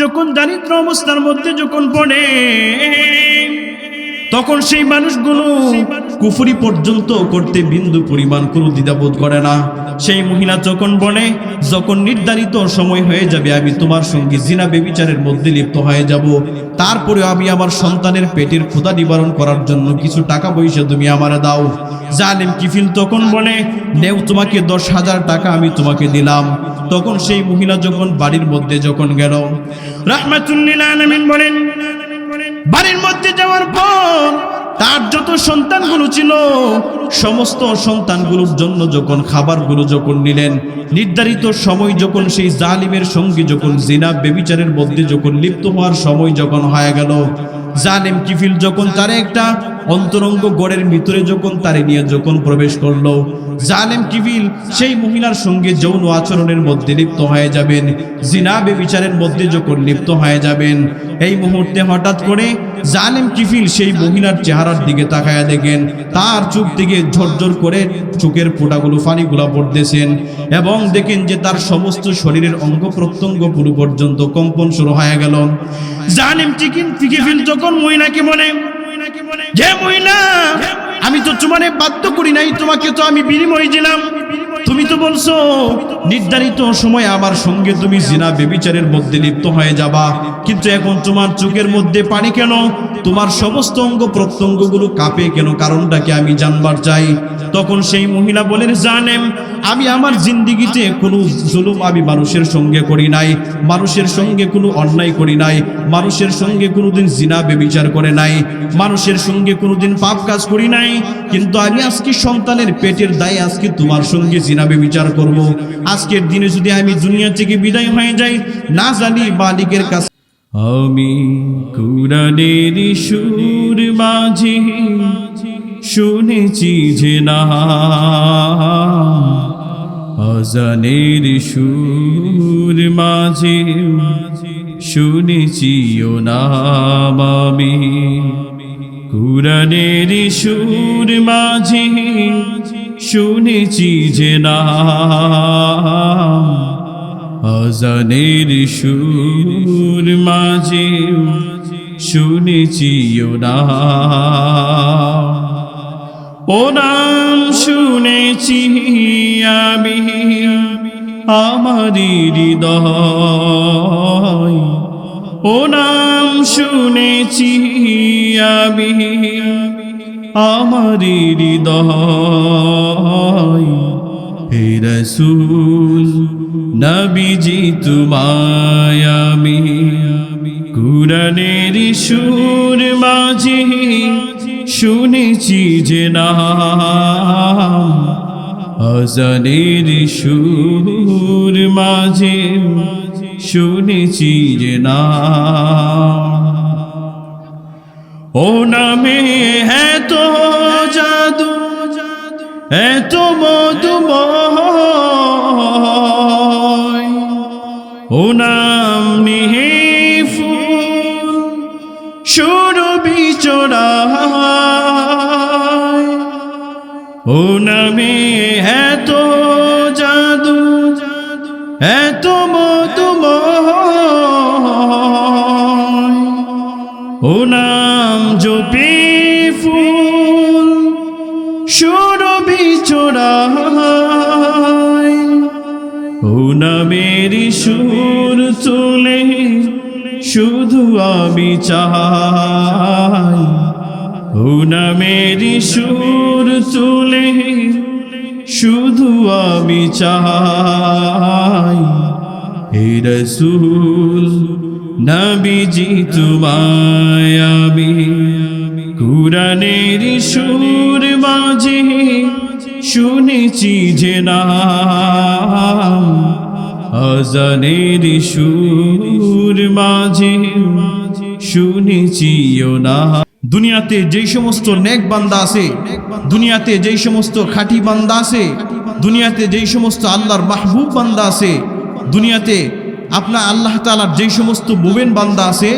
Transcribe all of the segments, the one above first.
যখন দারিদ্র অবস্থার মধ্যে যখন পড়ে, তখন সেই মানুষগুলো কুফরি পর্যন্ত করতে বিন্দু পরিমাণ কোনো দ্বিধাবোধ করে না। সেই মহিলা যখন বলে, যখন নির্ধারিত সময় হয়ে যাবে আমি তোমার সঙ্গে জিনা ব্যভিচারের মধ্যে লিপ্ত হয়ে যাব, তারপরে আমি আমার সন্তানের পেটের ক্ষুধা নিবারণ করার জন্য কিছু টাকা পয়সা তুমি আমারে দাও। জালিম কিফিল তখন বলে, নেও, তোমাকে 10,000 টাকা আমি তোমাকে দিলাম। তখন সেই মহিলা যখন বাড়ির মধ্যে যখন গেল, রাহমাতুল লিল আলামিন বলেন, বাড়ির মধ্যে যাওয়ার পর তার যত সন্তানগুলো ছিল সমস্ত সন্তানগুলোর জন্য যখন খাবারগুলো যখন নিলেন, নির্ধারিত সময় যখন সেই জালিমের সঙ্গে যখন জিনা ব্যভিচারের মধ্যে যখন লিপ্ত হওয়ার সময় যখন হয়ে গেল, জালিম কিফিল যখন তার একটা অন্তরঙ্গ গড়ের ভিতরে যখন তারে নিয়ে যখন প্রবেশ করলো, জালিম কিফিল সেই মহিলার সঙ্গে যৌন আচরণের মধ্যে লিপ্ত হয়ে যাবেন, জিনা ব্যভিচারের মধ্যে যখন লিপ্ত হয়ে যাবেন, এই মুহূর্তে হঠাৎ করে জালিম কিফিল সেই মহিলার চেহারার দিকে তাকায়া দেখেন তার চোখ থেকে ঝরঝর করে চোখের ফোঁটাগুলো পানিগুলা পড়তেছেন, এবং দেখেন যে তার সমস্ত শরীরের অঙ্গ প্রত্যঙ্গ পুরো পর্যন্ত কম্পন শুরু হয়ে গেল। জালিম কিফিল যখন মহিলাকে বলে, যে মহিলা, আমি তো তোমারে বাধ্য করি নাই, তোমাকে তো আমি বিনিময় দিলাম, তুমি তো বলছো নির্ধারিত সময় আমার সঙ্গে তুমি জিনা ব্যভিচারের মধ্যে লিপ্ত হয়ে যাবা, কিন্তু এখন তোমার চোখের মধ্যে পানি কেন, তোমার সমস্ত অঙ্গ প্রত্যঙ্গগুলো কাঁপে কেন, কারণটাকে আমি জানবার চাই। তখন সেই মহিলা বলেন, জানেন আমি আমার জিন্দিগিতে কোনো জুলুম আমি মানুষের সঙ্গে করি নাই, মানুষের সঙ্গে কোনো অন্যায় করি নাই, মানুষের সঙ্গে কোনোদিন জিনা ব্যভিচার করে নাই, মানুষের সঙ্গে কোনোদিন পাপ কাজ করি নাই, কিন্তু আমি আজকে সন্তানের পেটের দায়ে আজকে তোমার সঙ্গে জিনা ব্যভিচার করব। আজকের দিনে যদি আমি দুনিয়া থেকে বিদায় হয়ে যাই, না জানি মালিকের কাছে আমি কুরআনের সুর মাঝে শুনেছি যে না, আজানের সুর মাঝে শুনেছি ও নাম, আমি কুরআনের সুর মাঝে শুনেছি যে না, আজানের সুর মাঝে শুনেছি ও নাম, ও নাম শুনেছি আমি আমার হৃদয়, ও নাম শুনেছি আমি আমার হৃদয়, হে রাসূল নবীজি তোমায় আমি কুরআনের সুর মাঝে শুনেছি যে নাম, আজানের সুর মাঝে শুনেছি যে নাম, ও নামে এত জাদু এত মধুময়, ও নাম নিয়ে ফুল সুরভি চড়ায়, ও নামে এত জাদু এত মধুময়, ও নাম জপে ফুল সুরভি চড়ায়, ও নামের সুর তুলে শুধু আমি চাই, ও নামের সুর তুলে শুধু আমি চাই, হে রাসূল নবীজি তোমায় আমি কুরআনের সুর মাঝে শুনেছি যে নাম, আজানের সুর মাঝে শুনেছি ও নাম। দুনিয়াতে যেই সমস্ত নেক বান্দা আছে, দুনিয়াতে যেই সমস্ত খাঁটি বান্দা আছে, দুনিয়াতে যেই সমস্ত আল্লাহর মাহবুব বান্দা আছে, দুনিয়াতে আপনার আল্লাহ তাআলার যেই সমস্ত মুমিন বান্দা আছে,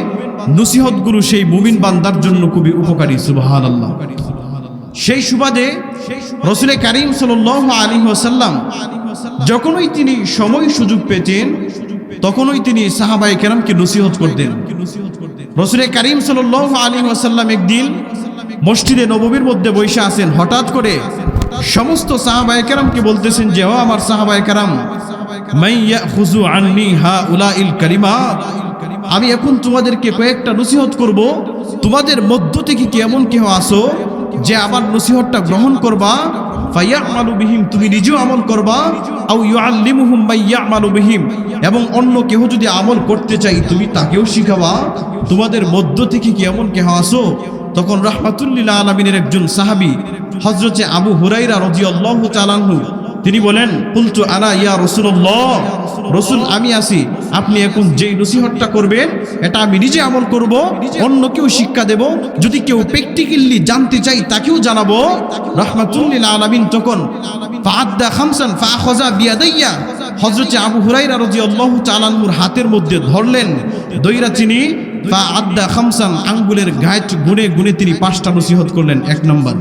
নসিহতগুলো সেই মুমিন বান্দার জন্য খুবই উপকারী। সুবহানাল্লাহ। সেই সুবাদে রাসূল কারীম সাল্লাল্লাহু আলাইহি ওয়াসাল্লাম যখনই তিনি সময় সুযোগ পেতেন, তখনই তিনি সাহাবায়ে কেরামকে নসিহত করতেন। রাসূল কারীম সাল্লাল্লাহু আলাইহি ওয়াসাল্লাম একদিন মসজিদে নববীর মধ্যে বসে আছেন, হঠাৎ করে সমস্ত সাহাবায়ে কেরামকে বলতেছেন যে, ও আমার সাহাবায়ে কেরাম, মান ইয়াখুযু আন্নী হাউলাইল কালিমাত, আমি এখন তোমাদেরকে কয়েকটা নসিহত করব, তোমাদের মধ্য থেকে কি এমন কেউ আসো যে আমার নসিহতটা গ্রহণ করবা, ফায়ামালু বিহিম, তুমি নিজেও আমল করবা, আও ইউআল্লিমুহুম মা ইয়ামালু বিহিম, এবং অন্য কেউ যদি আমল করতে চাই তুমি তাকেও শিখাবা, তোমাদের মধ্য থেকে কি এমন কেউ আসো? তখন রাহমাতুল লিল আলামিনের একজন সাহাবী হযরত আবু হুরায়রা রাদিয়াল্লাহু তাআলা আনহু তিনি বলেন, কুলতু আনা ইয়া রাসূলুল্লাহ, রাসূল আমি আছি, আপনি এখন যেই নসিহতটা করবেন এটা আমি নিজে আমল করব, অন্য কেউ শিক্ষা দেব, যদি কেউ প্র্যাকটিক্যালি জানতে চাই তাকেও জানাবো। রাহমাতুল লিল আলামিন তখন ফাআদ্দা খামসান ফাআখাযা বিয়াদাইয়া, হযরত আবু হুরায়রা রাদিয়াল্লাহু তাআলা আনহুর হাতের মধ্যে ধরলেন, দইরা তিনি ফাআদ্দা খামসান, আঙ্গুলের গায়ত গুনে গুনে তিনি 5টা নসিহত করলেন। 1 নম্বর,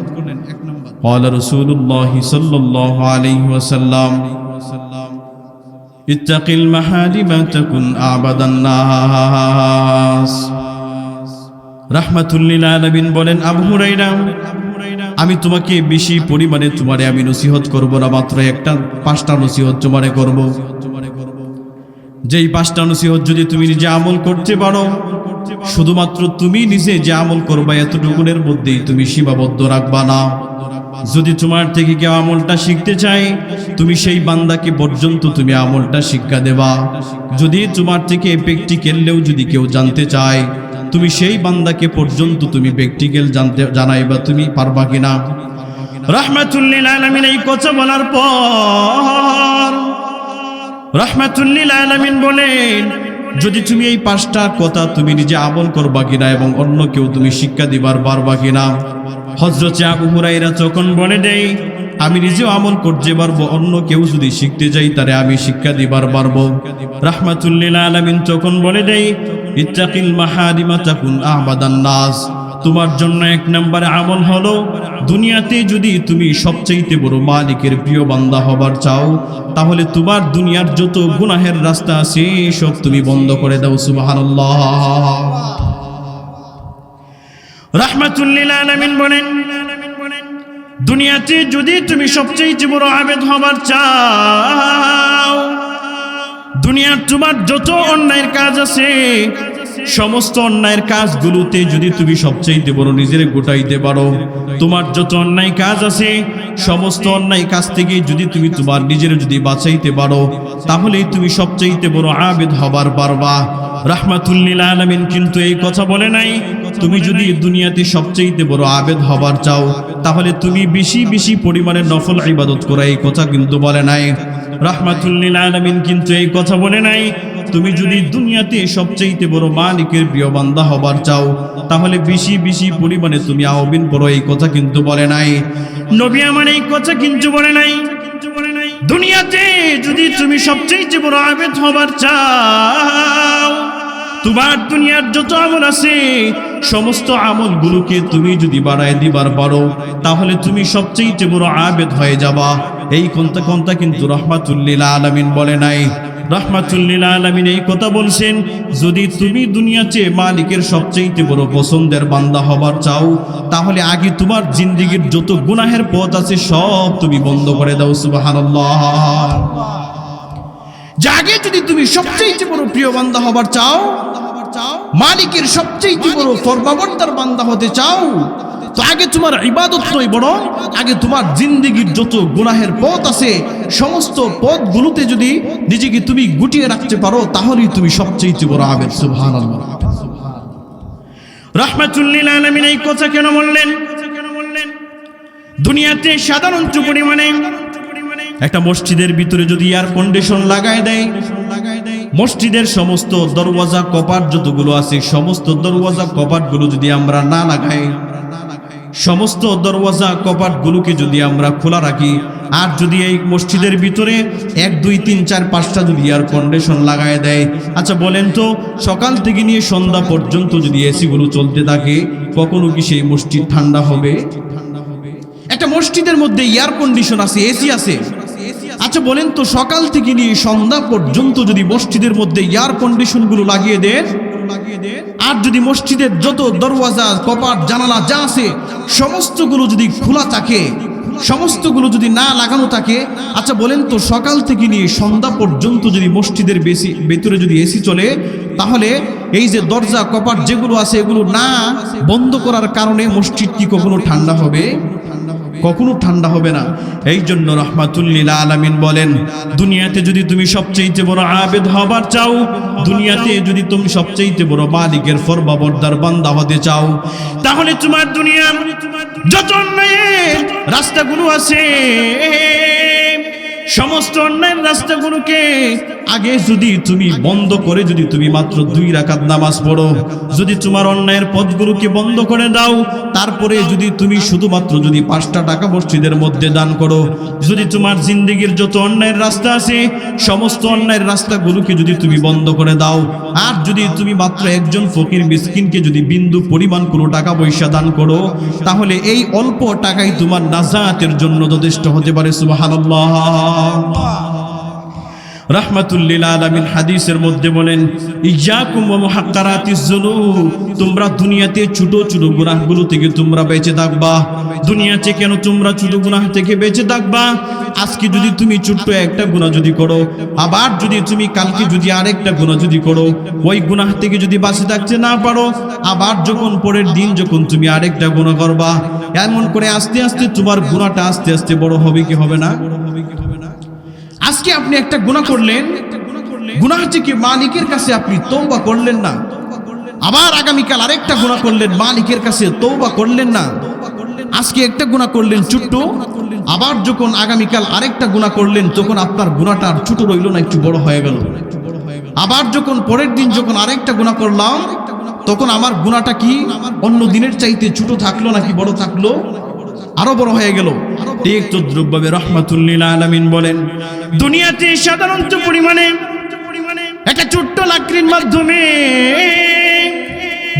قال رسول الله صلى الله عليه وسلم اتق المحارم تكن أعبد الناس। রাহমাতুল লিল আলামিন বলেন, আবু হুরায়রা, আমি তোমাকে বেশি পরিমাণে তোমারে আমি নসিহত করব না, মাত্র 5টা নসিহত তোমারে করব। যেই 5টা নসিহত যদি তুমি নিজে আমল করতে পারো, শুধুমাত্র তুমি নিজে যে আমল করবা এতটুকুনের মধ্যেই তুমি সীমাবদ্ধ রাখবা না। যদি তোমার থেকে কেউ আমলটা শিখতে চায়, তুমি সেই বান্দাকে পর্যন্ত তুমি আমলটা শিক্ষা দেবা। যদি তোমার থেকে প্র্যাকটিক্যালেও যদি কেউ জানতে চায়, তুমি সেই বান্দাকে পর্যন্ত তুমি প্র্যাকটিক্যাল জানাইবা, তুমি পারবা কিনা? রাহমাতুল লিল আলামিন এই কথা বলার পর রাহমাতুল লিল আলামিন বলেন, যদি তুমি এই 5টা কথা তুমি নিজে আমল করবা কিনা এবং অন্য কেউ তুমি শিক্ষা দিবার পারবা কিনা? হযরত আবু হুরায়রা তখন বলে দেই, আমি নিজেও আমল করতে পারবো, অন্য কেউ যদি শিখতে যাই তারে আমি শিক্ষা দিবার পারবো। রাহমাতুল লিল আলামিন তখন বলে দেই, ইত্তাকিল মাহারিমা তাকুন আহবাদান নাস, তোমার জন্য 1 নম্বরে আমল হলো, দুনিয়াতে যদি তুমি সবচেয়ে বড় মালিকের প্রিয় বান্দা হবার চাও, তাহলে তোমার দুনিয়ার যত গুনাহের রাস্তা আছে সব তুমি বন্ধ করে দাও। সুবহানাল্লাহ। রাহমাতুল লিল আলামিন বলেন, দুনিয়াতে যদি তুমি সবচেয়ে বড় আবেদ হবার চাও, দুনিয়ার তোমার যত অন্যায়ের কাজ আছে সমস্ত অন্যায়ের কাজগুলোতে যদি তুমি সবচেয়ে বড় নিজের গোটাইতে পারো, তোমার যত অন্যায় কাজ আছে সমস্ত অন্যায় কাজ থেকে যদি তুমি তোমার নিজের যদি বাঁচাইতে পারো, তাহলেই তুমি সবচেয়ে বড় আবেদ হবার পারবা। রাহমাতুল লিল আলামিন কিন্তু এই কথা বলে নাই, তুমি যদি দুনিয়াতে সবচেয়ে বড় আবেদ হবার চাও তাহলে তুমি বেশি বেশি পরিমাণে নফল ইবাদত করা, এই কথা কিন্তু বলে নাই। রাহমাতুল লিল আলামিন কিন্তু এই কথা বলে নাই, তুমি যদি দুনিয়াতে সবচেয়ে বড় মালিকের প্রিয় বান্দা হবার চাও তাহলে বেশি বেশি পরিমাণে তুমি আওবিন পড়ো, এই কথা কিন্তু বলে নাই। নবী আমার এই কথা কিন্তু বলে নাই। দুনিয়াতে যদি তুমি সবচেয়ে বড় আবেদ হবার চাও, তোমার দুনিয়ার যত আমল আছে সমস্ত আমলগুলোকে তুমি যদি বাড়ায় দিবার পারো তাহলে তুমি সবচেয়ে বড় আবেদ হয়ে যাবা। এই কথা কিন্তু রাহমাতুল লিল আলামিন বলে নাই। রাহমাতুল লিল আলামিন এই কথা বলছেন, যদি তুমি দুনিয়াতে মালিকের সবচেয়ে বড় পছন্দের বান্দা হবার চাও তাহলে আগে তোমার জিন্দেগীর যত গুনাহের পথ আছে সব তুমি বন্ধ করে দাও। সুবহানাল্লাহ। আগে যদি তুমি সবচেয়ে বড় প্রিয় বান্দা হবার চাও, মালিকের সবচেয়ে বড় ফরমাবরদার বান্দা হতে চাও, তো আগে তোমার ইবাদত নয় বরং আগে তোমার জিন্দেগীর যত গুনাহের পথ আছে সমস্ত পথগুলোতে যদি নিজেকে তুমি গুটিয়ে রাখতে পারো তাহলেই তুমি সবচেয়ে বড় আবেদ। সুবহানাল্লাহ। রাহমাতুল লিল আলামিন এই কথা কেন বললেন? দুনিয়াতে সাধারণত পরিমাণে একটা মসজিদের ভিতরে যদি এয়ার কন্ডিশন লাগায় দেয়, মসজিদের সমস্ত দরওয়াজা কপাট যতগুলো আছে সমস্ত দরওয়াজা কপাটগুলো যদি আমরা না লাগাই, সমস্ত দরওয়াজা কপাটগুলোকে যদি আমরা খোলা রাখি, আর যদি এই মসজিদের ভিতরে 1 2 3 4 5টা যদি এয়ার কন্ডিশন লাগায় দেয়, আচ্ছা বলেন তো সকাল থেকে নিয়ে সন্ধ্যা পর্যন্ত যদি এসিগুলো চলতে থাকে কখনো কি সেই মসজিদ ঠান্ডা হবে? একটা মসজিদের মধ্যে এয়ার কন্ডিশন আছে, এসি আছে, আচ্ছা বলেন তো, সকাল থেকে নিয়ে সন্ধ্যা পর্যন্ত যদি মসজিদের মধ্যে এয়ার কন্ডিশনগুলো লাগিয়ে দেন, আর যদি মসজিদের যত দরওয়াজা কপাট জানালা যা আছে সমস্তগুলো যদি খোলা থাকে, সমস্তগুলো যদি না লাগানো থাকে, আচ্ছা বলেন তো সকাল থেকে নিয়ে সন্ধ্যা পর্যন্ত যদি মসজিদের ভেতরে যদি এসি চলে, তাহলে এই যে দরজা কপাট যেগুলো আছে এগুলো না বন্ধ করার কারণে মসজিদ কি কখনো ঠান্ডা হবে? কখনো ঠান্ডা হবে না। এই জন্য রাহমাতুল লিল আলামিন বলেন, দুনিয়াতে যদি তুমি সবচেয়ে বড় আবেদ হবার চাও, দুনিয়াতে যদি তুমি সবচেয়ে বড় মালিকের ফরমাবরদার বান্দা হতে চাও, তাহলে তোমার দুনিয়ার যত অন্যায়ের রাস্তাগুলো আছে সমস্ত অন্যায়ের রাস্তাগুলোকে আগে যদি তুমি বন্ধ করে যদি তুমি মাত্র 2 রাকাত নামাজ পড়ো, যদি তোমার অন্যায়ের পথগুলোকে বন্ধ করে দাও, তারপরে যদি তুমি শুধুমাত্র যদি 5টা টাকা মসজিদের মধ্যে দান করো, যদি তোমার জিন্দেগির যত অন্যায়ের রাস্তা আছে সমস্ত অন্যায়ের রাস্তাগুলোকে যদি তুমি বন্ধ করে দাও, আর যদি তুমি মাত্র একজন ফকির মিসকিনকে যদি বিন্দু পরিমাণ কোনো টাকা পয়সা দান করো, তাহলে এই অল্প টাকাই তোমার নাজাতের জন্য যথেষ্ট হতে পারে। সুবহানাল্লাহ। রাহমাতুল লিল আলামিন হাদিসের মধ্যে বলেন, ইয়াকুম ওয়া মুহাক্কারাতিজ যুনুব, তোমরা দুনিয়াতে ছোট ছোট গুনাহগুলো থেকে তোমরা বেঁচে থাকবা। দুনিয়াতে কেন তোমরা ছোট গুনাহ থেকে বেঁচে থাকবা? আজকে যদি তুমি ছোট্ট একটা গুনাহ যদি করো, আবার যদি তুমি কালকে যদি আরেকটা গুনাহ যদি করো, ওই গুনাহ থেকে যদি বাঁচে থাকতে না পারো, আবার যখন পরের দিন যখন তুমি আরেকটা গুনাহ করবা, এমন করে আস্তে আস্তে তোমার গুনাহটা আস্তে আস্তে বড় হবে কি হবে না? আজকে আপনি একটা গুনাহ করলেন, গুনাহ থেকে মালিকের কাছে আপনি তওবা করলেন না, আবার আগামীকাল আরেকটা গুনাহ করলেন, মালিকের কাছে তওবা করলেন না। আজকে একটা গুনাহ করলেন ছোট্ট, আবার যখন আগামীকাল আরেকটা গুনাহ করলেন, তখন আপনার গুনাহটা আর ছোট রইল না, একটু বড় হয়ে গেল। আবার যখন পরের দিন যখন আরেকটা গুনাহ করলাম, তখন আমার গুনাহটা কি অন্য দিনের চাইতে ছোট থাকলো নাকি বড় থাকলো? আরো বড় হয়ে গেল। ঠিক তদ্রুপভাবে রাহমাতুল লিল আলামিন বলেন, দুনিয়াতে সাধারণত পরিমাণে একটা ছোট্ট লাকড়ির মাধ্যমে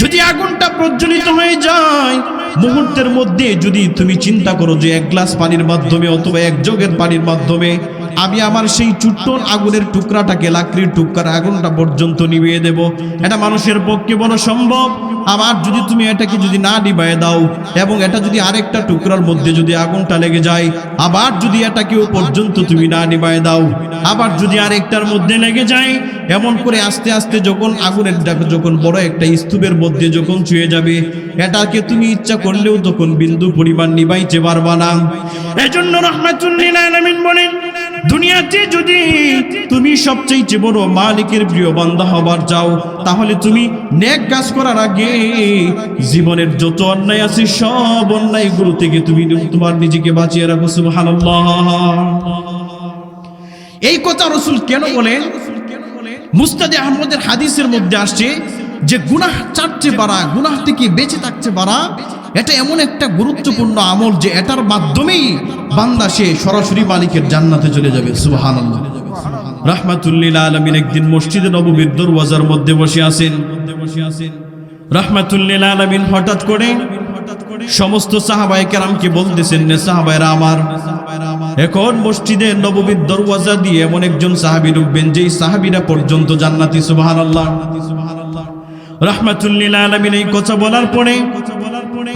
যদি আগুনটা প্রজ্বলিত হয়ে যায়, মুহূর্তের মধ্যে যদি তুমি চিন্তা করো যে 1 গ্লাস পানির মাধ্যমে অথবা 1 জগের পানির মাধ্যমে আমি আমার সেই ছোট্ট আগুনের টুকরাটাকে, লাকড়ির টুকরার আগুনটা পর্যন্ত নিভিয়ে দেব, এটা মানুষের পক্ষে বড় সম্ভব। আবার যদি তুমি এটাকে যদি না নিভিয়ে দাও এবং এটা যদি আরেকটা টুকরার মধ্যে যদি আগুনটা লেগে যায়, আবার যদি এটাকেও পর্যন্ত তুমি না নিভিয়ে দাও, আবার যদি আরেকটার মধ্যে লেগে যায়, এমন করে আস্তে আস্তে যখন আগুনের যখন বড় একটা স্তূপের মধ্যে যখন ছুঁয়ে যাবে, এটাকে তুমি ইচ্ছা করলেও তখন বিন্দু পরিমাণ নিভাইতে পারবা না। এজন্য রাহমাতুল লিল আলামিন বলেন, দুনিয়াতে যদি তুমি সবচেয়ে বড় মালিকের প্রিয় বান্দা হবার চাও, তাহলে তুমি নেক কাজ করার আগে জীবনের যত অন্যায় আছে সব অন্যায়গুলো থেকে তুমি তোমার নিজেকে বাঁচিয়ে রাখো। সুবহানাল্লাহ। এই কথা রাসূল কেন বলেন? মুসনাদে আহমদের হাদিসের মধ্যে আসছে যে গুনাহ ছাড়তে পারা, গুনাহ থেকে বেঁচে থাকতে পারা, এটা এমন একটা গুরুত্বপূর্ণ আমল যে এটার মাধ্যমেই বান্দা সে সরাসরি মালিকের জান্নাতে চলে যাবে। সুবহানাল্লাহ। রাহমাতুল লিল আলামিন একদিন মসজিদে নববীর দরওয়াজার মধ্যে বসে আছেন। রাহমাতুল লিল আলামিন হঠাৎ করে সমস্ত সাহাবায়ে কেরামকে বলতেছেন, নে সাহাবায়েরা আমার, এখন মসজিদে নববীর দরওয়াজা দিয়ে এমন একজন সাহাবী ঢুকবেন যেই সাহাবীরা পর্যন্ত জান্নাতি। সুবহানাল্লাহ। রাহমাতুল লিল আলামিন এই কথা বলার পরে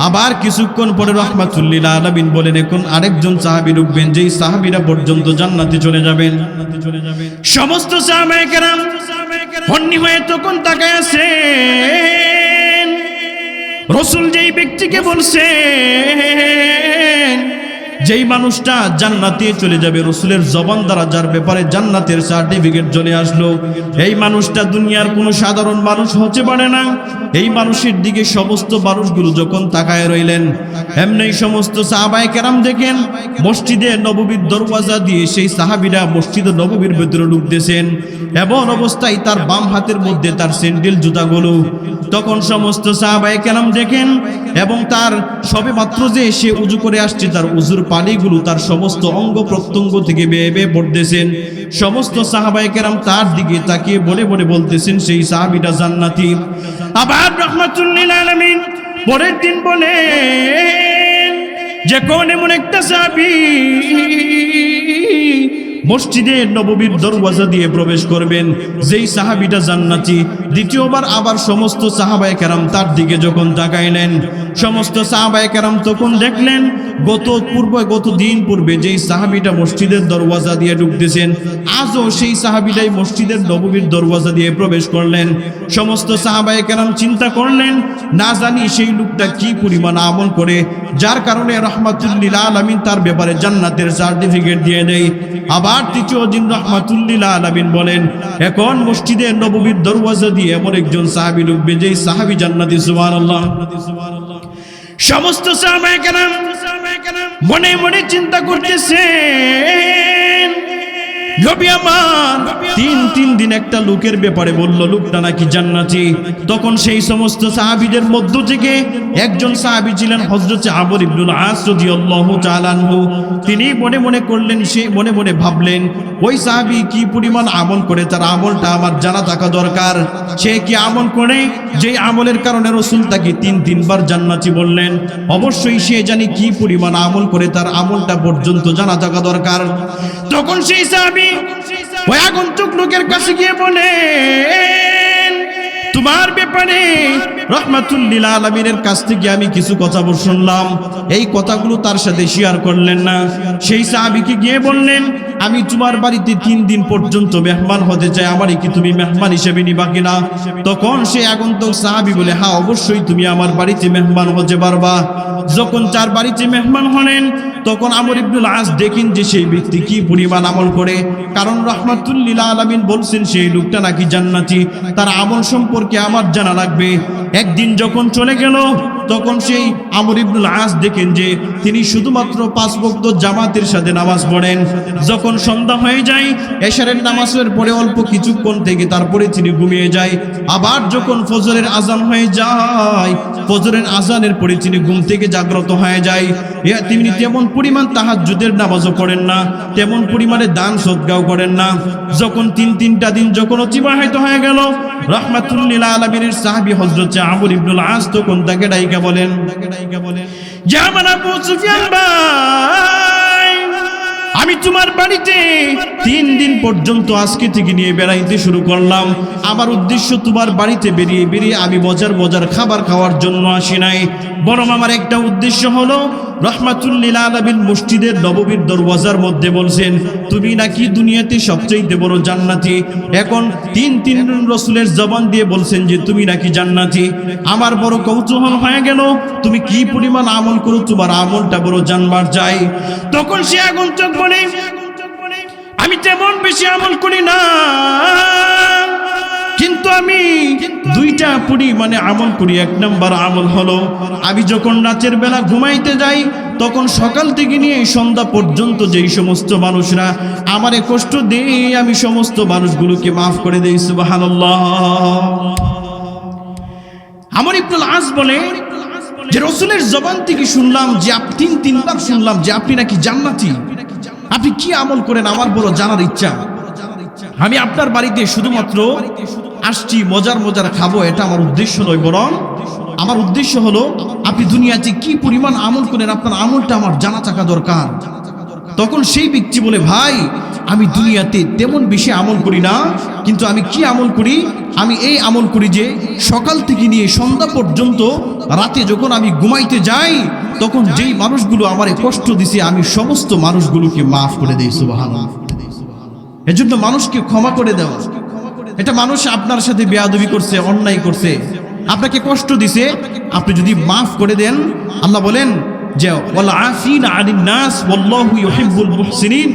আবার কিছুক্ষণ পরে রাহমাতুল লিল আলামিন বলেন, এখন আরেকজন সাহাবী ঢুকবেন যেই সাহাবীরা পর্যন্ত জান্নাতে চলে যাবেন। সমস্ত সাহাবায়ে কেরাম হন্নি হয়ে তখন তাকায় আছেন। রাসূল যেই ব্যক্তিকে বলছেন, যেই মানুষটা জান্নাতে চলে যাবে, রাসূলের জবান দ্বারা যার ব্যাপারে জান্নাতের সার্টিফিকেট চলে আসলো, এই মানুষটা দুনিয়ার কোনো সাধারণ মানুষ হতে পারে না। এই মানুষের দিকে সমস্ত মানুষগুলো যখন তাকায় রইলেন, এমনি সমস্ত সাহাবায়ে কেরাম দেখেন মসজিদে নববীর দরওয়াজা দিয়ে সেই সাহাবীরা মসজিদে নববীর ভিতরে ঢুকতেছেন, এমন অবস্থায় তার বাম হাতের মধ্যে তার স্যান্ডেল জুতাগুলো। তখন সমস্ত সাহাবায়ে কেরাম দেখেন এবং তার সবে মাত্র যে সে উজু করে আসছে, তার উজুর পানিগুলো তার সমস্ত অঙ্গ প্রত্যঙ্গ থেকে বেয়ে বেয়ে পড়তেছেন। সমস্ত সাহাবায়ে কেরাম তার দিকে তাকিয়ে বলে বলে বলতেছেন সেই সাহাবীটা জান্নাতি। আবার রাহমাতুল লিল আলামিন পরের দিন বলেন যে কোন এমন একটা সাহাবী মসজিদে নববীর দরওয়াজা দিয়ে প্রবেশ করবেন, যেই সাহাবীটা জান্নাতি। দ্বিতীয়বার আবার সমস্ত সাহাবায়ে কেরাম তার দিকে যখন তাকাইলেন, সমস্ত সাহাবায়ে কেরাম তখন দেখলেন গত দিন পূর্বে যেই সাহাবীটা মসজিদের দরওয়াজা দিয়ে ঢুকতেছেন, আজও সেই সাহাবীটাই মসজিদের নববীর দরওয়াজা দিয়ে প্রবেশ করলেন। সমস্ত সাহাবায়ে কেরাম চিন্তা করলেন, না জানি সেই লোকটা কি পরিমাণ আমল করে, যার কারণে রাহমাতুল লিল আলামিন তার ব্যাপারে জান্নাতের সার্টিফিকেট দিয়ে দেয়। আবার তৃতীয় দিন রাহমাতুল লিল আলামিন বলেন, এখন মসজিদে নববীর দরওয়াজা দিয়ে এমন একজন সাহাবী ঢুকবে যেই সাহাবী জান্নাতি। সুবহানাল্লাহ। সমস্ত সাহাবায়ে কেরাম মনে মনে চিন্তা করতেছেন, নবী আমার তিন দিন একটা লোকের ব্যাপারে বলল, লোকটা নাকি জান্নাতি। তখন সেই সমস্ত সাহাবীদের মধ্য থেকে একজন সাহাবী ছিলেন হযরত আমর ইবনুল আস রাদিয়াল্লাহু তাআলা আনহু। তিনি মনে মনে করলেন, সে মনে মনে ভাবলেন, ওই সাহাবী কি পরিমাণ আমল করে, তার আমলটা আমার জানা থাকা দরকার। সে কি আমল করে যে আমলের কারণে রাসূল তাকে তিনবার জান্নাতি বললেন? অবশ্যই সে জানি কি পরিমাণ আমল করে, তার আমলটা পর্যন্ত জানা থাকা দরকার। তখন সেই সাহাবী ওই আগন্তুক লোকের কাছে গিয়ে বলেন, তোমার ব্যাপারে রাহমাতুল লিল আলামিনের কাছ থেকে আমি কিছু কথা শুনলাম। এই কথাগুলো তার সাথে শেয়ার করলেন না। সেই সাহাবীকে গিয়ে বললেন, আমি তোমার বাড়িতে 3 দিন পর্যন্ত মেহমান হতে চাই, আমারই কি তুমি মেহমান হিসেবে নিবা কিনা? তখন সেই আগন্তুক সাহাবী বলে, হ্যাঁ অবশ্যই তুমি আমার বাড়িতে মেহমান হতে পারবা। যখন তার বাড়িতে মেহমান হলেন, তখন আমর ইবনুল আস দেখেন যে সেই ব্যক্তি কি পরিমাণ আমল করে, কারণ রাহমাতুল লিল আলামিন বলছেন সেই লোকটা নাকি জান্নাতি, তার আমল সম্পর্কে আমার জানা লাগবে। একদিন যখন চলে গেল, তখন সেই আমর ইবনুল আস দেখেন যে তিনি শুধুমাত্র 5 ওয়াক্ত জামাতের সাথে নামাজ পড়েন। যখন সন্ধ্যা হয়ে যায়, এশারের নামাজের পরে অল্প কিছুক্ষণ থেকে তারপরে তিনি ঘুমিয়ে যায়। আবার যখন ফজরের আজান হয়ে যায়, ফজরের আজানের পরে তিনি ঘুম থেকে জাগ্রত হয়ে যায়। তিনি তেমন পরিমাণ তাহাজ্জুদের নামাজও পড়েন না, তেমন পরিমাণে দান সদকাও করেন না। যখন তিনটা দিন যখন অতিবাহিত হয়ে গেল, রাহমাতুল লিল আলামিনের সাহাবী হযরত আমর ইবনুল আস তখন তাকে ডাইকা বলেন, যে আমার আবু সুফিয়ান ভাই, আমি তোমার বাড়িতে 3 দিন পর্যন্ত আজকে থেকে নিয়ে বেড়াইতে শুরু করলাম। আমার উদ্দেশ্য তোমার বাড়িতে বেরিয়ে আমি মজার খাবার খাওয়ার জন্য আসি নাই, বরং আমার একটা উদ্দেশ্য হলো, রাহমাতুল লিল আলামিন মসজিদের নববীর দরওয়াজার মধ্যে বলছেন তুমি নাকি দুনিয়াতে সবচেয়ে বড় জান্নাতি। এখন তিন রাসূলের জবান দিয়ে বলছেন যে তুমি নাকি জান্নাতি। আমার বড় কৌতূহল হয়ে গেল, তুমি কি পরিমাণ আমল করো, তোমার আমলটা বড় জানবার চাই। তখন সে আগন্তুক বলে, আমি তেমন বেশি আমল করি না, কিন্তু আমি 2টা পরিমাণে আমল করি। 1 নম্বর আমল হলো, আমি যখন রাতের বেলা ঘুমাইতে যাই, তখন সকাল থেকে নিয়ে সন্ধ্যা পর্যন্ত যেই সমস্ত মানুষরা আমারে কষ্ট দেয়, আমি সমস্ত মানুষগুলোকে মাফ করে দেই। সুবহানাল্লাহ। আমর ইবনুল আস বলে যে রাসূলের জবান থেকে শুনলাম যে আপনি 3বার শুনলাম যে আপনি নাকি জান্নাতি। আপনি কি আমল করেন আমার বড় জানার ইচ্ছা। আমি আপনার বাড়িতে শুধুমাত্র আসছি মজার খাবো, এটা আমার উদ্দেশ্য নয়, বরং আমার উদ্দেশ্য হলো আপনি দুনিয়াতে কি পরিমাণ আমল করেন, আপনার আমলটা আমার জানা থাকা দরকার। তখন সেই ব্যক্তি বলে, ভাই আমি দুনিয়াতে তেমন বেশি আমল করি না, কিন্তু আমি কি আমল করি, আমি এই আমল করি যে সকাল থেকে নিয়ে সন্ধ্যা পর্যন্ত রাতে যখন আমি ঘুমাইতে যাই, তখন যেই মানুষগুলো আমারে কষ্ট দিছে আমি সমস্ত মানুষগুলোকে মাফ করে দেই। সুবহানাল্লাহ। এজন্য মানুষকে ক্ষমা করে দেওয়া, এটা মানুষ আপনার সাথে বেয়াদবি করছে, অন্যায় করছে, আপনাকে কষ্ট দিছে, আপনি যদি মাফ করে দেন, আল্লাহ বলেন যে ওয়াল আফিনা আনিন নাস ওয়াল্লাহু ইউহিব্বুল মুহসিনিন,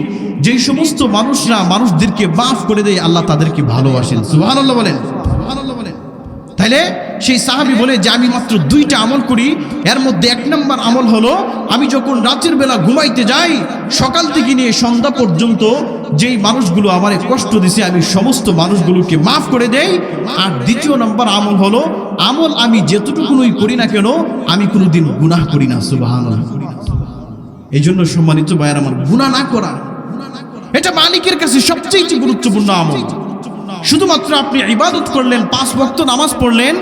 যেই সমস্ত মানুষরা মানুষদেরকে মাফ করে দেয় আল্লাহ তাদেরকে ভালোবাসেন। সুবহানাল্লাহ বলেন। তাইলে সেই সাহাবী বলে যে আমি মাত্র 2টা আমল করি, এর মধ্যে 1 নম্বর আমল হলো আমি যখন রাতের বেলা ঘুমাইতে যাই, সকাল থেকে নিয়ে সন্ধ্যা পর্যন্ত যেই মানুষগুলো আমারে কষ্ট দিছে আমি সমস্ত মানুষগুলোকে মাফ করে দেই। আর 2য় নম্বর আমল হলো, আমল আমি যেতটুকুই করি না কেন আমি কোনোদিন গুনাহ করি না। সুবহানাল্লাহ। এই জন্য সম্মানিত ভাইয়েরা আমার, গুনাহ না করা এটা মালিকের কাছে সবচেয়ে গুরুত্বপূর্ণ আমল। শুধুমাত্র আপনি ইবাদত করলেন, 5 ওয়াক্ত নামাজ পড়লেন,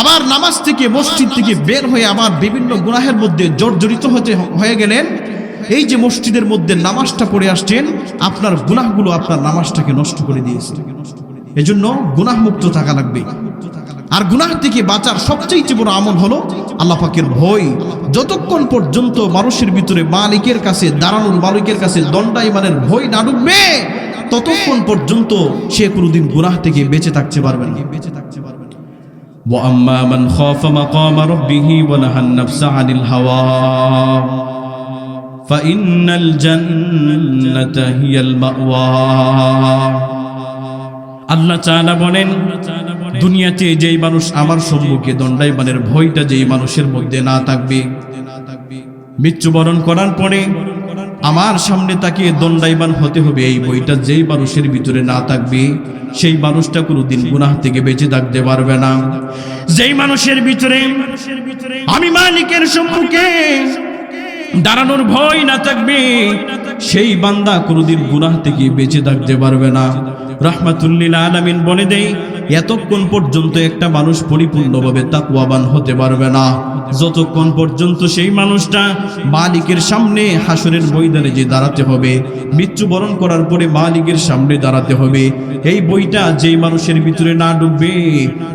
আবার নামাজ থেকে মসজিদ থেকে বের হয়ে আবার বিভিন্ন গুনাহের মধ্যে জর্জরিত হয়ে গেলেন, এই যে মসজিদের মধ্যে নামাজটা পড়ে আসছেন, আপনার গুনাহগুলো আপনার নামাজটাকে নষ্ট করে দিয়েছে। এজন্য গুনাহ মুক্ত থাকা লাগবে। আর গুনাহ থেকে বাঁচার সবচেয়ে বড় আমল হলো আল্লাহ পাকের ভয়। যতক্ষণ পর্যন্ত মানুষের ভিতরে মালিকের কাছে দাঁড়ানোর, মালিকের কাছে দণ্ডায়মানের ভয় না ঢুকবে, ততক্ষণ পর্যন্ত সে কোনোদিন গুনাহ থেকে বেঁচে থাকতে পারবে না। ওয়া আম্মা মান খাফা মাকামা রাব্বিহি ওয়া নাহান নাফসা আনিল হাওয়া ফাইন্নাল জান্নাতা হিয়াল মাওয়া। আল্লাহ তাআলা বলেন, দুনিয়াতে যেই মানুষ আমার সম্মুখে দণ্ডায়মানের ভয়টা যেই মানুষের মধ্যে না থাকবে, মৃত্যুবরণ করার পরে আমার সামনে তাকে দণ্ডায়মান হতে হবে, এই ভয়টা যেই মানুষের ভিতরে না থাকবে, সেই মানুষটা কোনোদিন গুনাহ থেকে বেঁচে থাকতে পারবে না। যেই মানুষের ভিতরে আমি মালিকের সম্মুখে দাঁড়ানোর ভয় না থাকবে, সেই বান্দা কোনোদিন গুনাহ থেকে বেঁচে থাকতে পারবে না। রাহমাতুল্লিল আলামিন বলে দেয়, এতক্ষণ পর্যন্ত একটা মানুষ পরিপূর্ণভাবে তাকওয়াবান হতে পারবে না যতক্ষণ পর্যন্ত সেই মানুষটা মালিকের সামনে হাসরের ময়দানে যে দাঁড়াতে হবে, মৃত্যুবরণ করার পরে মালিকের সামনে দাঁড়াতে হবে, এই বইটা যেই মানুষের ভিতরে না ডুববে,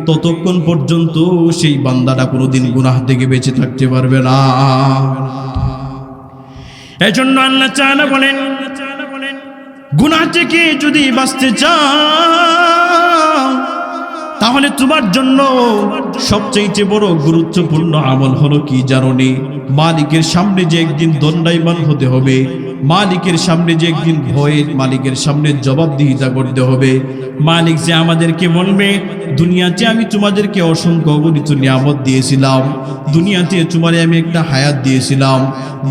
ততক্ষণ পর্যন্ত সেই বান্দাটা কোনোদিন গুনাহ থেকে বেঁচে থাকতে পারবে না। এজন্য আল্লাহ তাআলা বলেন, গুনাহ থেকে যদি বাঁচতে চাও তাহলে তোমার জন্য সবচেয়ে বড় গুরুত্বপূর্ণ আমল হলো কি জানোনি? মালিকের সামনে যে একদিন দণ্ডায়মান হতে হবে, মালিকের সামনে যে একদিন ভয়ে মালিকের সামনে জবাবদিহিতা করতে হবে। মালিক যে আমাদেরকে বলবে, দুনিয়াতে আমি তোমাদেরকে অসংখ্য অগণিত নিয়ামত দিয়েছিলাম, দুনিয়াতে তোমারে আমি একটা হায়াত দিয়েছিলাম,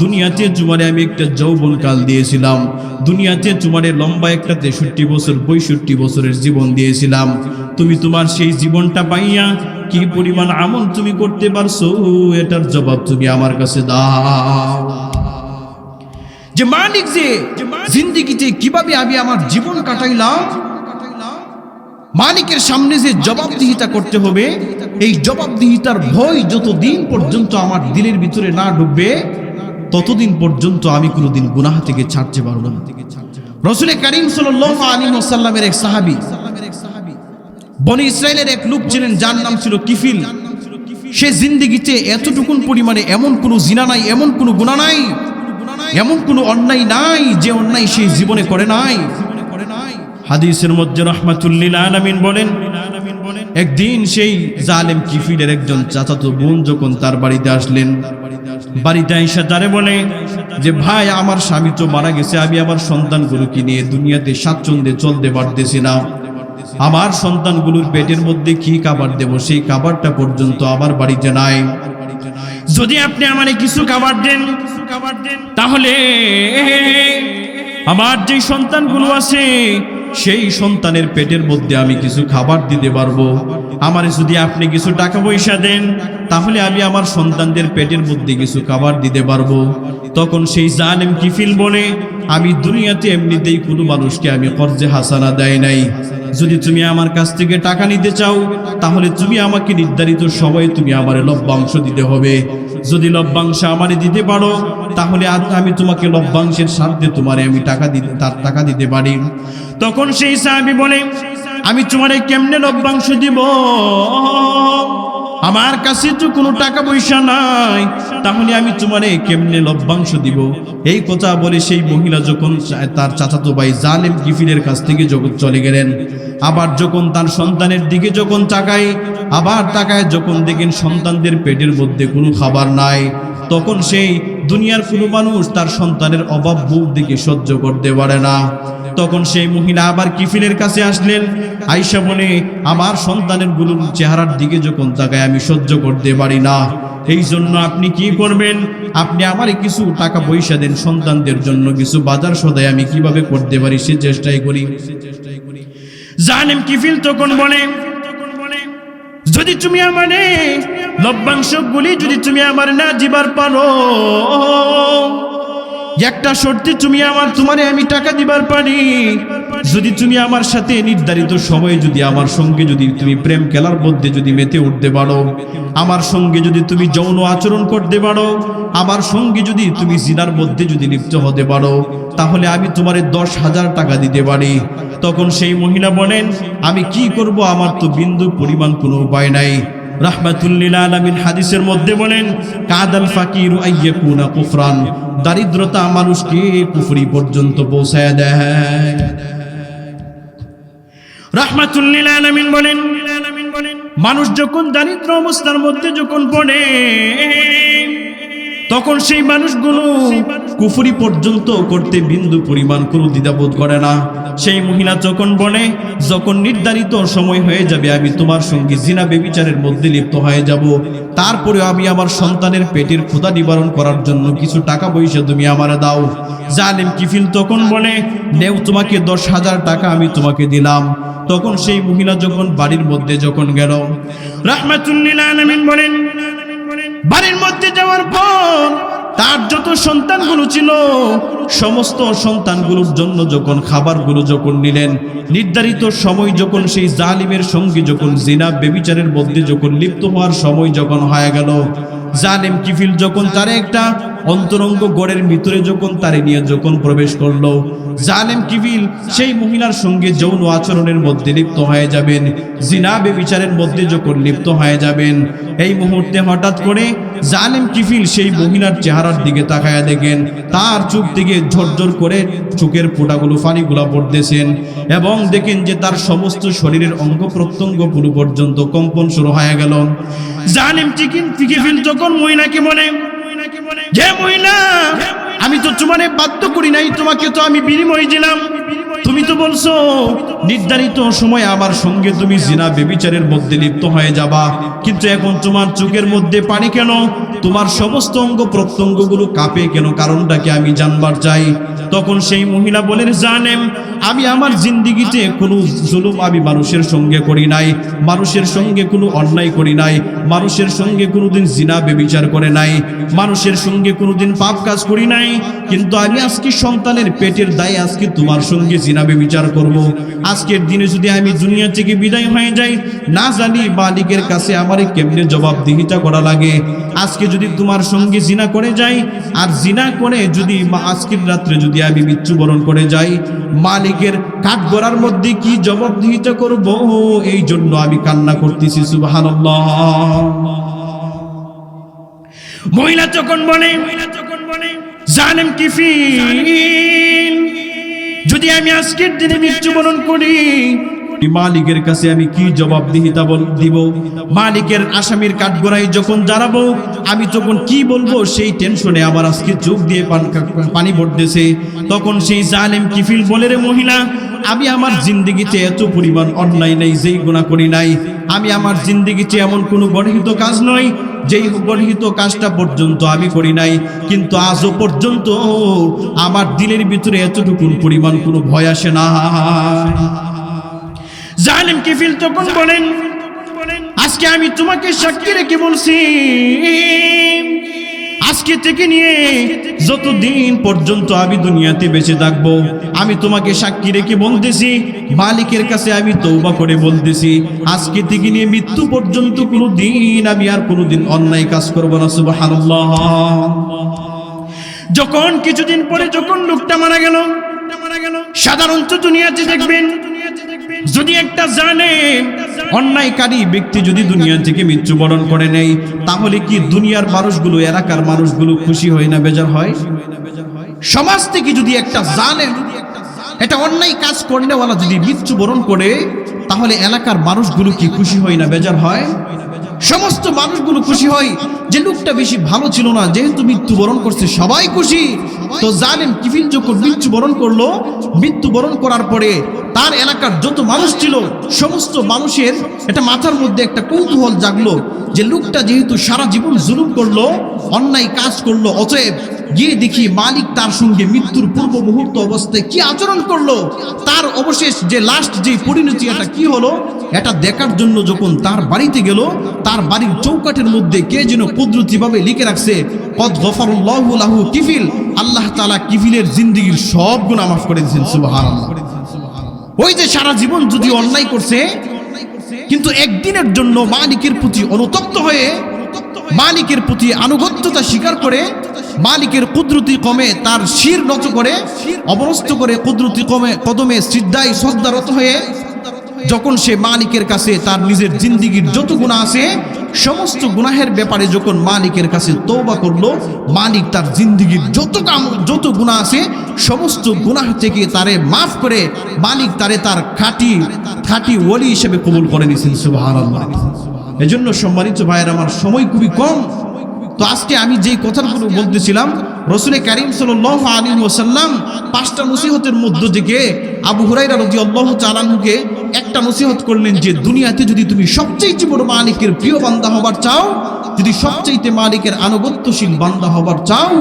দুনিয়াতে তোমারে আমি একটা যৌবনকাল দিয়েছিলাম, দুনিয়াতে তোমারে লম্বা একটা 63 বছর 65 বছরের জীবন দিয়েছিলাম, তুমি তোমার সেই জীবনটা পাইয়া কি পরিমাণ আমল তুমি করতে পারছো, এটার জবাব তুমি আমার কাছে দাও। যে মালিক যে জিন্দেগিতে কিভাবে আমি আমার জীবন কাটাইলাম, মালিকের সামনে যে জবাবদিহিতা করতে হবে, এই জবাবদিহিতার ভয় যতদিন পর্যন্ত আমার দিলের ভিতরে না ঢুকবে, ততদিন পর্যন্ত আমি কোনোদিন গুনাহ থেকে ছাড়তে পারবো না। রাসূল করিম সাল্লাল্লাহু আলাইহি ওয়াসাল্লামের এক সাহাবী, বনি ইসরাইলের এক লোক ছিলেন, যার নাম ছিল কিফিল। সে জিন্দেগিতে এতটুকুন পরিমাণে এমন কোনো জিনা নাই, এমন কোনো গুনাহ নাই, এমন কোনো অন্যায় নাই যে অন্যায় সেই জীবনে করে নাই। হাদিসের মধ্যে রাহমাতুল্লিল আলামিন বলেন, একদিন সেই জালেম কিফিলের একজন চাচাতো বোন যখন তার বাড়িতে আসলেন, বাড়িতে আইসা তারে বলে যে, ভাই আমার স্বামী তো মারা গেছে, আমি আমার সন্তানগুলোকে নিয়ে দুনিয়াতে স্বাচ্ছন্দ্যে চলতে পারতেছি না, আমার সন্তানগুলোর পেটের মধ্যে কি খাবার দেব, সেই খাবারটা পর্যন্ত আমার বাড়িতে নাই, যদি আপনি আমারে কিছু খাবার দেন তাহলে আমার যে সন্তানগুলো আছে সেই সন্তানের পেটের মধ্যে আমি কিছু খাবার দিতে পারবো, আমারে যদি আপনি কিছু টাকা পয়সা দেন তাহলে আমি আমার সন্তানদের পেটের মধ্যে কিছু খাবার দিতে পারবো। তখন সেই জালেম কিফিল বলে, আমি দুনিয়াতে এমনিতেই কোনো মানুষকে আমি কর্জে হাসানা দেয় নাই, যদি তুমি আমার কাছ থেকে টাকা নিতে চাও তাহলে তুমি আমাকে নির্ধারিত সময়ে তুমি আমারে লভ্যাংশ দিতে হবে, যদি লভ্যাংশ আমারে দিতে পারো তাহলে আমি তোমাকে লভ্যাংশের সাথে তোমারে আমি টাকা দিতে পারি। তখন সেই সাহাবী বলে, আমি তোমারে কেমনে লভ্যাংশ দিব, আমার কাছে তো কোনো টাকা পয়সা নাই, তাহলে আমি তোমারে কেমনে লভ্যাংশ দিব। এই কথা বলে সেই মহিলা যখন তার চাচাতো ভাই জালেম কিফিলের কাছ থেকে যখন চলে গেলেন, আবার যখন তার সন্তানের দিকে যখন তাকায়, আবার তাকায় যখন দেখেন সন্তানদের পেটের মধ্যে কোনো খাবার নাই, তখন সেই দুনিয়ার কোনো মানুষ তার সন্তানের অভাব বুক দিকে সহ্য করতে পারে না। তখন সেই মহিলা আবার কিফিলের কাছে আসলেন, আয়েশা বলে, আমার সন্তানের গুলোর চেহারার দিকে যখন তাকায় আমি সহ্য করতে পারি না, এই জন্য আপনি কি করবেন, আপনি আমারে কিছু টাকা পয়সা দেন, সন্তানদের জন্য কিছু বাজার সদাই আমি কিভাবে করতে পারি সে চেষ্টাই করি। জালেম কিফিল তখন বলে, যদি তুমি আমারে লভ্যাংশগুলি যদি তুমি আমার না দিবার পারো, একটা শর্তে তুমি তোমারে আমি টাকা দিবার পারি, যদি তুমি আমার সাথে নির্ধারিত সময়ে যদি আমার সঙ্গে যদি তুমি প্রেম খেলার মধ্যে যদি মেতে উঠতে পারো, আমার সঙ্গে যদি তুমি যৌন আচরণ করতে পারো, আমার সঙ্গে যদি তুমি জিনার মধ্যে যদি লিপ্ত হতে পারো, তাহলে আমি তোমারে 10,000 টাকা দিতে পারি। তখন সেই মহিলা বলেন, আমি কি করব, আমার তো বিন্দু পরিমাণ কোনো উপায় নাই। রাহমাতুল লিল আলামিন হাদিসের মধ্যে বলেন, কাদাল ফাকিরু আইয়াকুনা কুফরান, দারিদ্রতা মানুষকে কুফরি পর্যন্ত পৌঁছায় দেয়। রাহমাতুল লিল আলামিন বলেন, মানুষ যখন দারিদ্র অবস্থার মধ্যে যখন পড়ে, তখন সেই মানুষগুলো কুফরি পর্যন্ত করতে বিন্দু পরিমাণ কোনো দ্বিধাবোধ করে না। সেই মহিলা যখন বলে, যখন নির্ধারিত সময় হয়ে যাবে আমি তোমার সঙ্গে জিনা ব্যভিচারের মধ্যে লিপ্ত হয়ে যাব, তারপরে আমি আমার সন্তানের পেটের ক্ষুধা নিবারণ করার জন্য কিছু টাকা পয়সা তুমি আমারে দাও। জালিম কিফিল তখন বলে, নেও, তোমাকে 10,000 টাকা আমি তোমাকে দিলাম। তখন সেই মহিলা যখন বাড়ির মধ্যে যখন গেল, রাহমাতুল লিল আলামিন বলেন, বাড়ির মধ্যে যাওয়ার পর তার যত সন্তানগুলো ছিল সমস্ত সন্তানগুলোর জন্য যখন খাবারগুলো যখন নিলেন, নির্ধারিত সময় যখন সেই জালিমের সঙ্গে যখন জিনা ব্যভিচারের মধ্যে যখন লিপ্ত হওয়ার সময় যখন হয়ে গেল, জালিম কিফিল যখন তার একটা অন্তরঙ্গ গড়ের ভিতরে যখন তারে নিয়ে যখন প্রবেশ করলো, জালিম কিফিল সেই মহিলার সঙ্গে যৌন আচরণের মধ্যে লিপ্ত হয়ে যাবেন, জিনা ব্যভিচারের মধ্যে যখন লিপ্ত হয়ে যাবেন, এই মুহূর্তে হঠাৎ করে জালিম কিফিল সেই মহিলার চেহারার দিকে তাকায়া দেখেন তার চোখ থেকে ঝরঝর করে চোখের ফোঁটাগুলো পানিগুলা পড়তেছেন, এবং দেখেন যে তার সমস্ত শরীরের অঙ্গ প্রত্যঙ্গ পুরো পর্যন্ত কম্পন শুরু হয়ে গেল। জালিম কিফিল যখন মহিলাকে বলে, যে মহিলা, আমি তো তোমারে বাধ্য করি নাই, তোমাকে তো আমি বিনিময় দিলাম, তুমি তো বলছো নির্ধারিত সময় আমার সঙ্গে তুমি জিনা ব্যভিচারের মধ্যে লিপ্ত হয়ে যাবা, কিন্তু এখন তোমার চোখের মধ্যে পানি কেন, তোমার সমস্ত অঙ্গ প্রত্যঙ্গগুলো কাঁপে কেন, কারণটাকে আমি জানবার চাই। তখন সেই মহিলা বলেন, জানেন, আমি আমার জিন্দিগিতে কোনো জুলুম আমি মানুষের সঙ্গে করি নাই, মানুষের সঙ্গে কোনো অন্যায় করি নাই, মানুষের সঙ্গে কোনোদিন জিনা ব্যভিচার করে নাই, মানুষের সঙ্গে কোনোদিন পাপ কাজ করি নাই, কিন্তু আমি আজকে সন্তানের পেটের দায়ে আজকে তোমার সঙ্গে জিনা ব্যভিচার করব। আজকের দিনে যদি আমি দুনিয়া থেকে বিদায় হয়ে যাই, না জানি মালিকের কাছে আমারে কেমনে জবাবদিহিতা করা লাগে। আজকে যদি তোমার সঙ্গে জিনা করে যাই, আর জিনা করে যদি আজকের রাত্রে যদি আমি মৃত্যুবরণ করে যাই, মালিকের কাঠগড়ার মধ্যে কি জবাবদিহিতা করব, এই জন্য আমি কান্না করতেছি। সুবহানাল্লাহ। মহিলা যখন বলে, জালিম কিফিল, যদি আমি আজকের দিনে মৃত্যুবরণ করি, মালিকের কাছে আমি কি জবাবদিহিতা দিব, মালিকের আসামির কাঠগড়ায় যখন দাঁড়াবো আমি তখন কি বলবো, সেই টেনশনে আমার আজকে চোখ দিয়ে পানি পড়তেছে। তখন সেই জালিম কিফিল বলে, রে মহিলা, আমি আমার জিন্দিগিতে এত পরিমাণ অন্যায় নেই যেই গুনাহ করি নাই, আমি আমার জিন্দিগিতে এমন কোনো গর্হিত কাজ নয় যেই গর্হিত কাজটা পর্যন্ত আমি করি নাই, কিন্তু আজও পর্যন্ত আমার দিলের ভিতরে এতটুকু পরিমাণ কোনো ভয় আসে না। জালিম কিফিল তখন বলেন, আজকে আমি তোমাকে সাক্ষী রেখে বলছি, আজকে থেকে নিয়ে যতদিন পর্যন্ত আমি দুনিয়াতে বেঁচে থাকবো, আমি তোমাকে সাক্ষী রেখে বলতেছি, মালিকের কাছে আমি তওবা করে বলতেছি, আজকে থেকে নিয়ে মৃত্যু পর্যন্ত কোনো দিন আমি আর কোনোদিন অন্যায় কাজ করব না। সুবহানাল্লাহ। যখন কিছুদিন পরে যখন লোকটা মারা গেল, সাধারণত দুনিয়াতে দেখবেন যদি একটা জালেম অন্যায়কারী ব্যক্তি যদি দুনিয়া থেকে মৃত্যুবরণ করে নেয়, তাহলে কি দুনিয়ার মানুষগুলো, এলাকার মানুষগুলো খুশি হয় না বেজার হয়? সমাজ থেকে যদি একটা জালেম, এটা অন্যায় কাজ করেনেওয়ালা যদি মৃত্যুবরণ করে, তাহলে এলাকার মানুষগুলো কি খুশি হয় না বেজার হয়? সমস্ত মানুষগুলো খুশি হয় যে লোকটা বেশি ভালো ছিল না, যেহেতু মৃত্যুবরণ করছে সবাই খুশি। তো জালেম কিফিল যখন মৃত্যুবরণ করলো, মৃত্যুবরণ করার পরে তার এলাকার যত মানুষ ছিল সমস্ত মানুষের এটা মাথার মধ্যে একটা কৌতূহল জাগলো যে লোকটা যেহেতু সারা জীবন জুলুম করলো, অন্যায় কাজ করলো, অতএব গিয়ে দেখি মালিক তার সঙ্গে মৃত্যুর পূর্ব মুহূর্ত অবস্থায় কি আচরণ করলো, তার অবশেষ যে লাস্ট যে পরিণতি এটা কি হলো, এটা দেখার জন্য যখন তার বাড়িতে গেল, তার বাড়ির চৌকাঠের মধ্যে কে যেন কুদরতিভাবে লিখে রাখছে, কদ গফারুল্লাহু লাহু কিফিল, আল্লাহ তাআলা কিফিলের জিন্দেগীর সব গুনাহ মাফ করে দিয়েছেন। সুবহানাল্লাহ। ওই যে সারা জীবন যদি অন্যায় করছে, কিন্তু একদিনের জন্য মালিকের প্রতি অনুতপ্ত হয়ে মালিকের প্রতি আনুগত্যতা স্বীকার করে মালিকের কুদরতি কমে তার শির নত করে অবরস্ত করে কুদরতি কদমে সিদ্ধায় শ্রদ্ধারত হয়ে যখন সে মালিকের কাছে তার নিজের জিন্দিগির যত গুনাহ আছে সমস্ত গুনাহের ব্যাপারে যখন মালিকের কাছে তওবা করলো, মালিক তার জিন্দিগির যত গুনাহ আছে সমস্ত গুনাহ থেকে তারে মাফ করে মালিক তারে তার খাঁটি ওলি হিসেবে কবুল করে নিয়েছেন। সুবহানাল্লাহ। এজন্য সম্মানিত ভাইয়ের আমার সময় খুবই কম, তো আজকে আমি যেই কথাগুলো বলতেছিলাম, রাসূল কারীম সাল্লাল্লাহু আলাইহি ওয়াসাল্লাম 5টা নসিহতের মধ্য থেকে আবু হুরায়রা রাদিয়াল্লাহু তাআলা আনহুকে একটা নসিহত করলেন যে দুনিয়াতে যদি তুমি সবচেয়ে বড় মালিকের প্রিয় বান্দা হবার চাও, যদি সবচেয়ে মালিকের আনুগত্যশীল বান্দা হবার চাও,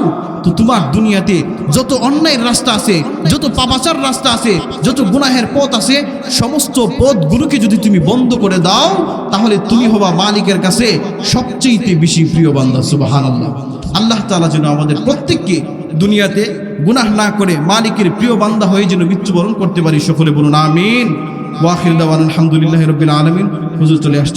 তো তোমার দুনিয়াতে যত অন্যায়ের রাস্তা আছে, যত পাপাচার রাস্তা আছে, যত গুনাহের পথ আছে, সমস্ত পথগুলোকে যদি তুমি বন্ধ করে দাও, তাহলে তুমি হবা মালিকের কাছে সবচেয়ে বেশি প্রিয় বান্দা। সুবহানাল্লাহ। আল্লাহ তাআলা যেন আমাদের প্রত্যেককে দুনিয়াতে গুনাহ না করে মালিকের প্রিয় বান্দা হয়ে যেন মৃত্যুবরণ করতে পারি। সকলে বলুন আমিন। ওয়া আখিরু দাওয়ানা আলহামদুলিল্লাহি রাব্বিল আলামিন। হুজুর চলে আসছেন।